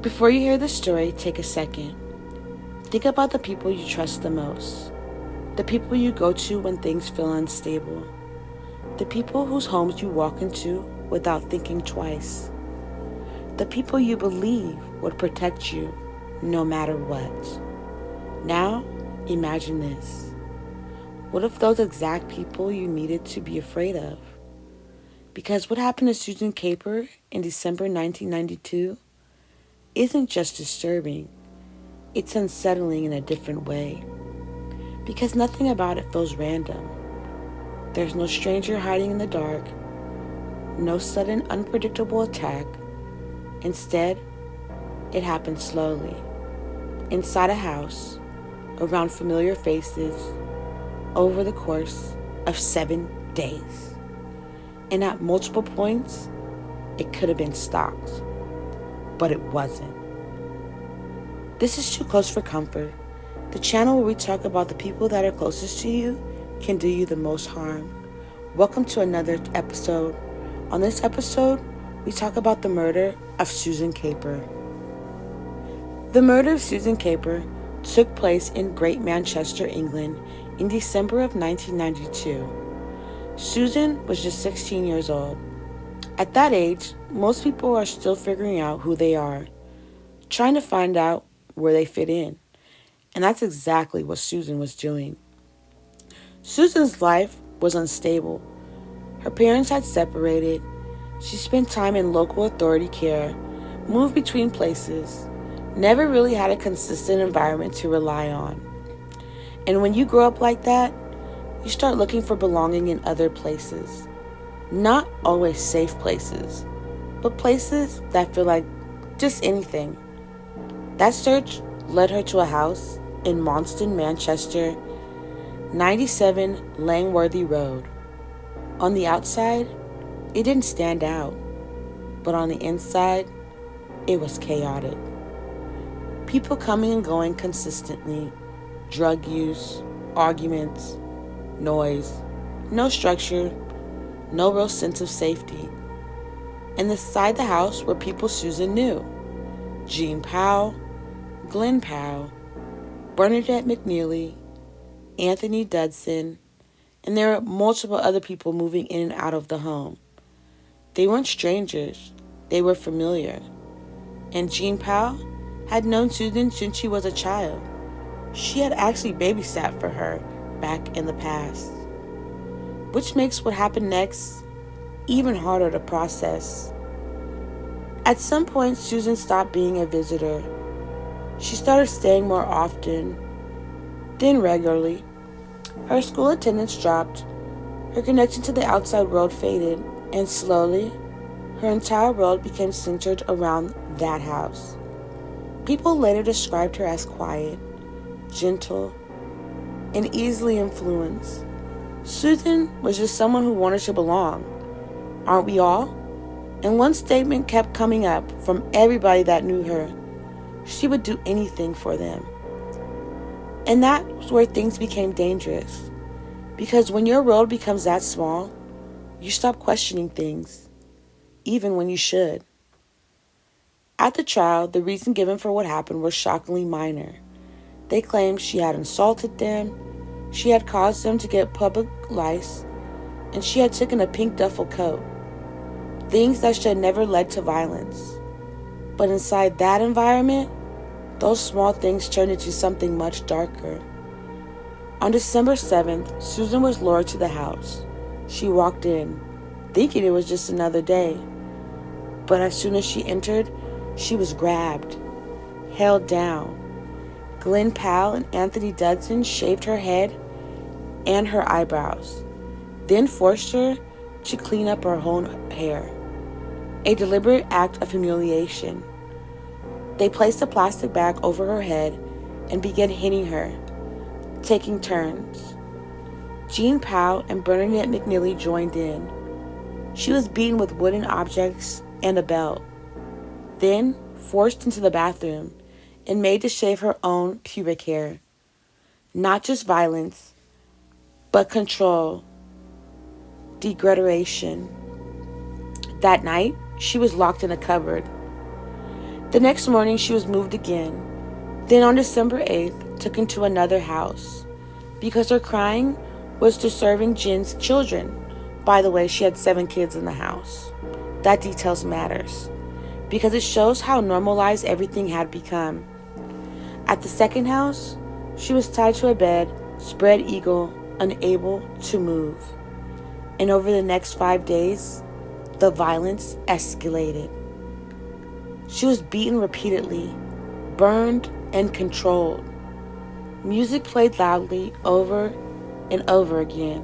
Before you hear the story, take a second. Think about the people you trust the most. The people you go to when things feel unstable. The people whose homes you walk into without thinking twice. The people you believe would protect you no matter what. Now, imagine this. What if those exact people you needed to be afraid of? Because what happened to Suzanne Caper in December 1992 isn't just disturbing, it's unsettling in a different way. Because nothing about it feels random. There's no stranger hiding in the dark, no sudden unpredictable attack. Instead, it happened slowly, inside a house, around familiar faces, over the course of 7 days. And at multiple points, it could have been stopped, but it wasn't. This is Too Close for Comfort, the channel where we talk about the people that are closest to you can do you the most harm. Welcome to another episode. On this episode, we talk about the murder of Suzanne Caper. The murder of Suzanne Caper took place in Great Manchester, England in December of 1992. Suzanne was just 16 years old. At that age, most people are still figuring out who they are, trying to find out where they fit in. And that's exactly what Suzanne was doing. Suzanne's life was unstable. Her parents had separated. She spent time in local authority care, moved between places, never really had a consistent environment to rely on. And when you grow up like that, you start looking for belonging in other places. Not always safe places, but places that feel like just anything. That search led her to a house in Monston, Manchester, 97 Langworthy Road. On the outside, it didn't stand out, but on the inside, it was chaotic. People coming and going consistently, drug use, arguments, noise, no structure, no real sense of safety. And inside the house were people Suzanne knew: Jean Powell, Glenn Powell, Bernadette McNeely, Anthony Dudson, and there were multiple other people moving in and out of the home. They weren't strangers, they were familiar. And Jean Powell had known Suzanne since she was a child. She had actually babysat for her back in the past. Which makes what happened next even harder to process. At some point, Suzanne stopped being a visitor. She started staying more often, then regularly. Her school attendance dropped, her connection to the outside world faded, and slowly, her entire world became centered around that house. People later described her as quiet, gentle, and easily influenced. Suzanne was just someone who wanted to belong. Aren't we all? And one statement kept coming up from everybody that knew her: she would do anything for them. And that's where things became dangerous. Because when your world becomes that small, you stop questioning things, even when you should. At the trial, the reason given for what happened was shockingly minor. They claimed she had insulted them, she had caused them to get public lice, and she had taken a pink duffel coat. Things that should never led to violence. But inside that environment, those small things turned into something much darker. On December 7th, Suzanne was lured to the house. She walked in, thinking it was just another day. But as soon as she entered, she was grabbed, held down. Glenn Powell and Anthony Dudson shaved her head and her eyebrows, then forced her to clean up her own hair. A deliberate act of humiliation. They placed a plastic bag over her head and began hitting her, taking turns. Jean Powell and Bernadette McNeely joined in. She was beaten with wooden objects and a belt, then forced into the bathroom and made to shave her own pubic hair. Not just violence, but control, degradation. That night, she was locked in a cupboard. The next morning, she was moved again. Then on December 8th, took into another house because her crying was disturbing Jin's children. By the way, she had 7 kids in the house. That details matters because it shows how normalized everything had become. At the second house, she was tied to a bed, spread eagle, unable to move. And over the next 5 days, the violence escalated. She was beaten repeatedly, burned, and controlled. Music played loudly over and over again.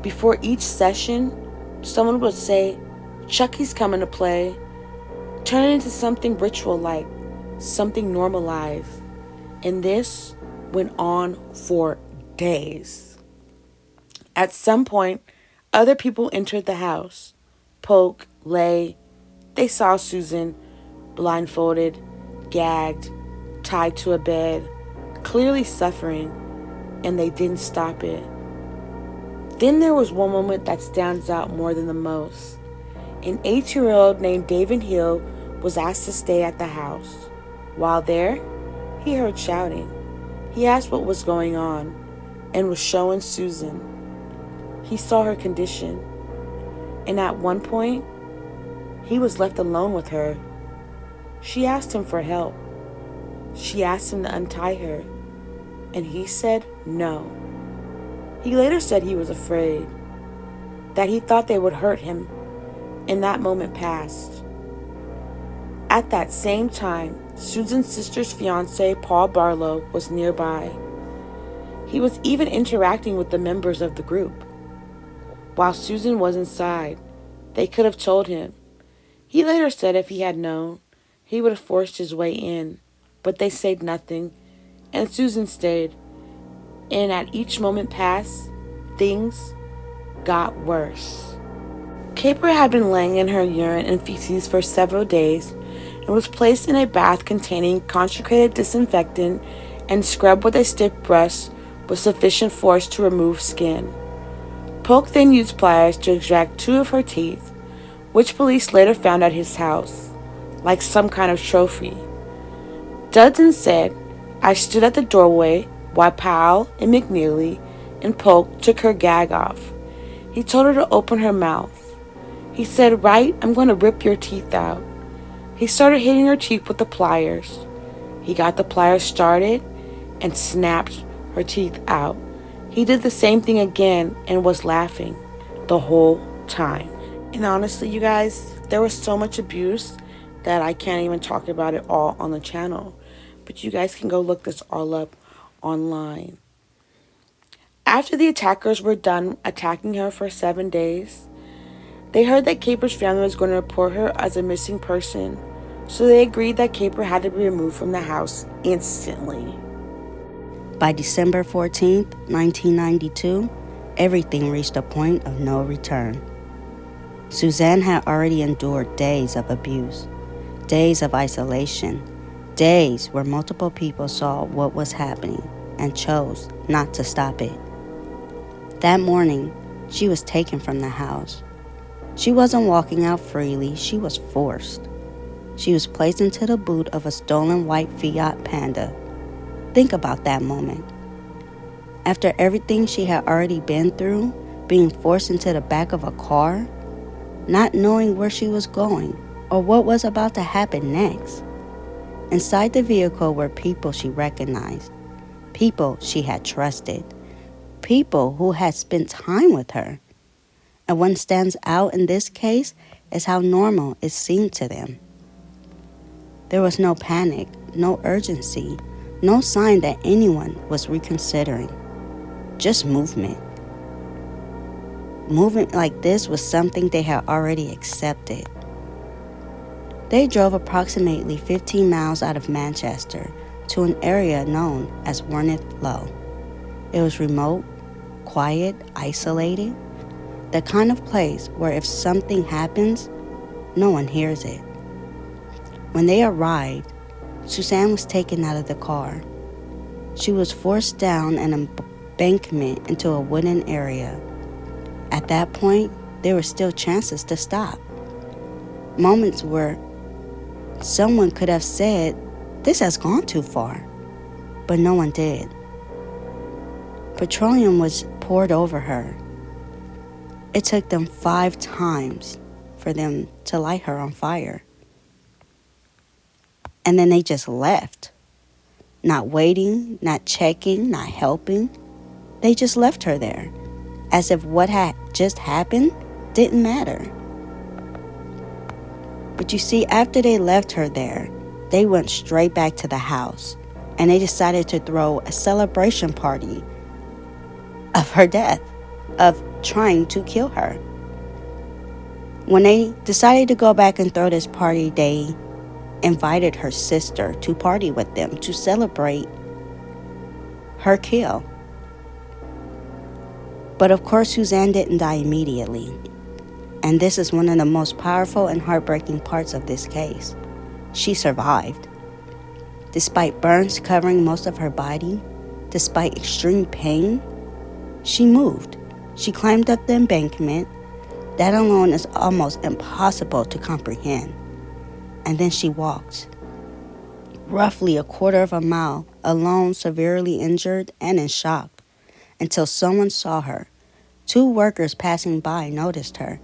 Before each session, someone would say, "Chucky's coming to play," turn it into something ritual-like, something normalized. And this went on for days. At some point, other people entered the house. Poke, lay. They saw Susan, blindfolded, gagged, tied to a bed, clearly suffering, and they didn't stop it. Then there was one moment that stands out more than the most. An 8-year-old named David Hill was asked to stay at the house. While there, he heard shouting. He asked what was going on and was showing Susan. He saw her condition, and at one point, he was left alone with her. She asked him for help. She asked him to untie her, and he said no. He later said he was afraid, that he thought they would hurt him, and that moment passed. At that same time, Susan's sister's fiance, Paul Barlow, was nearby. He was even interacting with the members of the group. While Susan was inside, they could have told him. He later said if he had known, he would have forced his way in, but they said nothing, and Susan stayed. And at each moment passed, things got worse. Caper had been laying in her urine and feces for several days and was placed in a bath containing concentrated disinfectant and scrubbed with a stiff brush with sufficient force to remove skin. Polk then used pliers to extract 2 of her teeth, which police later found at his house, like some kind of trophy. Dudson said, "I stood at the doorway while Powell and McNeely and Polk took her gag off. He told her to open her mouth. He said, 'Right, I'm going to rip your teeth out.' He started hitting her teeth with the pliers. He got the pliers started and snapped her teeth out. He did the same thing again and was laughing the whole time." And honestly, you guys, there was so much abuse that I can't even talk about it all on the channel. But you guys can go look this all up online. After the attackers were done attacking her for 7 days, they heard that Caper's family was going to report her as a missing person, so they agreed that Caper had to be removed from the house instantly. By December 14th, 1992, everything reached a point of no return. Suzanne had already endured days of abuse, days of isolation, days where multiple people saw what was happening and chose not to stop it. That morning, she was taken from the house. She wasn't walking out freely, she was forced. She was placed into the boot of a stolen white Fiat Panda. Think about that moment. After everything she had already been through, being forced into the back of a car, not knowing where she was going or what was about to happen next. Inside the vehicle were people she recognized, people she had trusted, people who had spent time with her. And what stands out in this case is how normal it seemed to them. There was no panic, no urgency, no sign that anyone was reconsidering. Just movement. Movement like this was something they had already accepted. They drove approximately 15 miles out of Manchester to an area known as Warneth Low. It was remote, quiet, isolated, the kind of place where if something happens, no one hears it. When they arrived, Suzanne was taken out of the car. She was forced down an embankment into a wooden area. At that point, there were still chances to stop. Moments where Someone could have said, "This has gone too far," but no one did. Petroleum was poured over her. It took them 5 times for them to light her on fire. And then they just left. Not waiting, not checking, not helping. They just left her there, as if what had just happened didn't matter. But you see, after they left her there, they went straight back to the house, and they decided to throw a celebration party of her death, of trying to kill her. When they decided to go back and throw this party, they invited her sister to party with them to celebrate her kill. But of course, Suzanne didn't die immediately. And this is one of the most powerful and heartbreaking parts of this case. She survived. Despite burns covering most of her body, despite extreme pain, she moved. She climbed up the embankment. That alone is almost impossible to comprehend. And then she walked, roughly a quarter of a mile, alone, severely injured and in shock, until someone saw her. 2 workers passing by noticed her.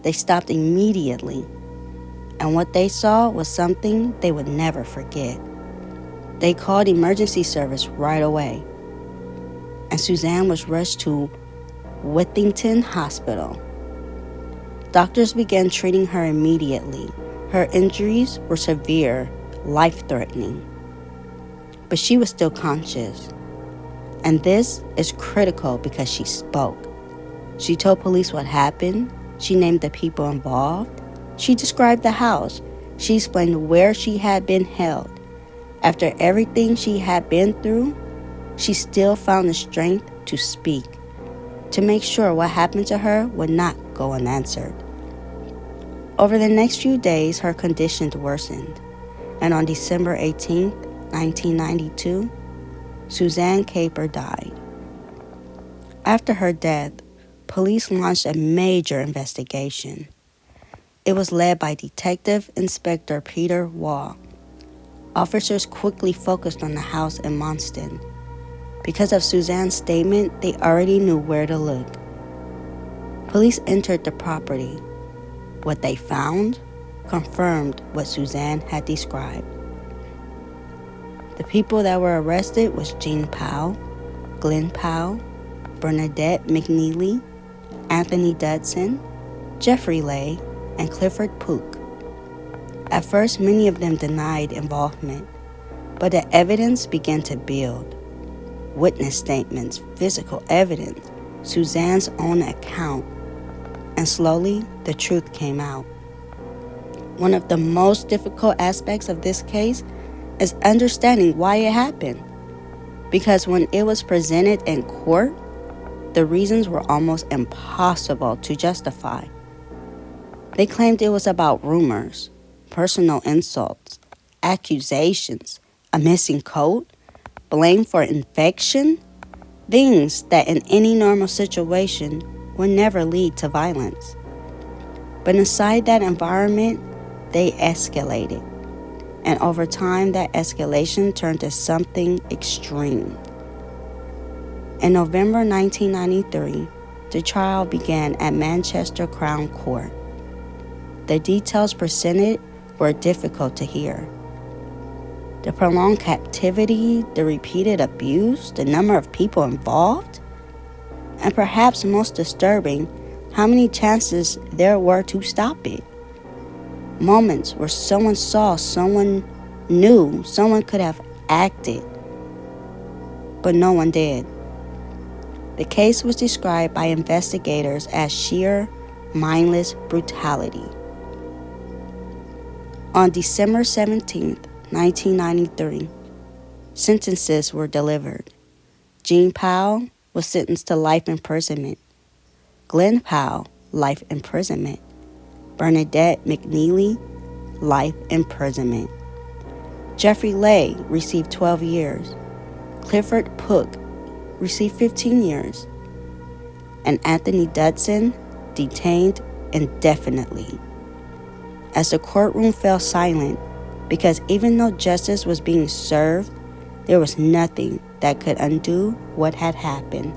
They stopped immediately, and what they saw was something they would never forget. They called emergency service right away, and Suzanne was rushed to Whittington Hospital. Doctors began treating her immediately. Her injuries were severe, life-threatening, but she was still conscious. And this is critical because she spoke. She told police what happened. She named the people involved. She described the house. She explained where she had been held. After everything she had been through, she still found the strength to speak, to make sure what happened to her would not go unanswered. Over the next few days, her condition worsened, and on December 18, 1992, Suzanne Caper died. After her death, police launched a major investigation. It was led by Detective Inspector Peter Wall. Officers quickly focused on the house in Monston. Because of Suzanne's statement, they already knew where to look. Police entered the property. What they found confirmed what Suzanne had described. The people that were arrested was Jean Powell, Glenn Powell, Bernadette McNeely, Anthony Dudson, Jeffrey Lay, and Clifford Pook. At first, many of them denied involvement, but the evidence began to build. Witness statements, physical evidence, Suzanne's own account, and slowly the truth came out. One of the most difficult aspects of this case is understanding why it happened, because when it was presented in court, the reasons were almost impossible to justify. They claimed it was about rumors, personal insults, accusations, a missing coat, blame for infection, things that in any normal situation would never lead to violence. But inside that environment, they escalated. And over time, that escalation turned to something extreme. In November 1993, the trial began at Manchester Crown Court. The details presented were difficult to hear. The prolonged captivity, the repeated abuse, the number of people involved, and perhaps most disturbing, how many chances there were to stop it. Moments where someone saw, someone knew, someone could have acted, but no one did. The case was described by investigators as sheer, mindless brutality. On December 17, 1993, sentences were delivered. Jean Powell was sentenced to life imprisonment. Glenn Powell, life imprisonment. Bernadette McNeely, life imprisonment. Jeffrey Lay received 12 years. Clifford Pook received 15 years. And Anthony Dudson detained indefinitely. As the courtroom fell silent, because even though justice was being served, there was nothing that could undo what had happened.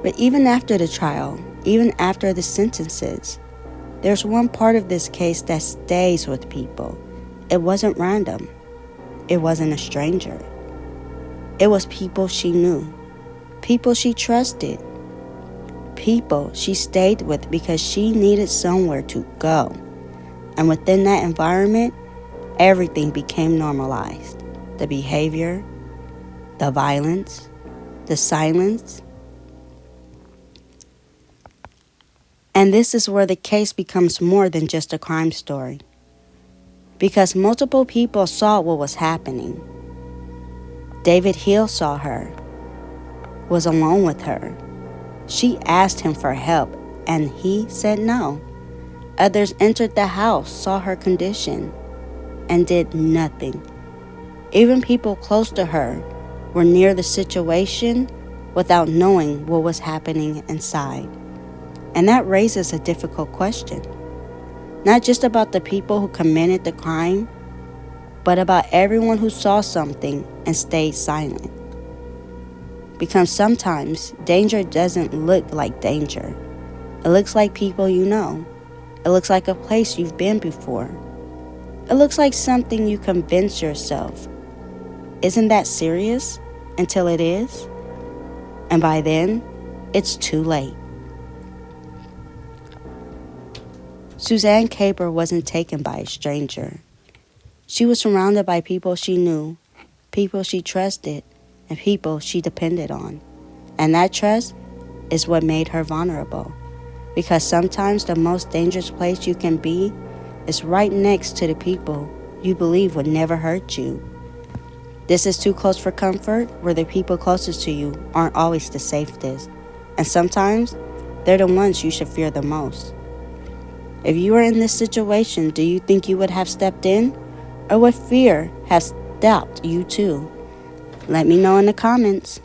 But even after the trial, even after the sentences, there's one part of this case that stays with people. It wasn't random. It wasn't a stranger. It was people she knew, people she trusted, people she stayed with because she needed somewhere to go. And within that environment, everything became normalized. The behavior, the violence, the silence. And this is where the case becomes more than just a crime story. Because multiple people saw what was happening. David Hill saw her, was alone with her. She asked him for help, and he said no. Others entered the house, saw her condition, and did nothing. Even people close to her were near the situation without knowing what was happening inside. And that raises a difficult question. Not just about the people who committed the crime, but about everyone who saw something and stayed silent. Because sometimes danger doesn't look like danger. It looks like people you know. It looks like a place you've been before. It looks like something you convince yourself. Isn't that serious? Until it is. And by then, it's too late. Suzanne Caper wasn't taken by a stranger. She was surrounded by people she knew, people she trusted, and people she depended on. And that trust is what made her vulnerable. Because sometimes the most dangerous place you can be is right next to the people you believe would never hurt you. This is too close for comfort, where the people closest to you aren't always the safest. And sometimes they're the ones you should fear the most. If you were in this situation, do you think you would have stepped in? Or would fear have stopped you too? Let me know in the comments.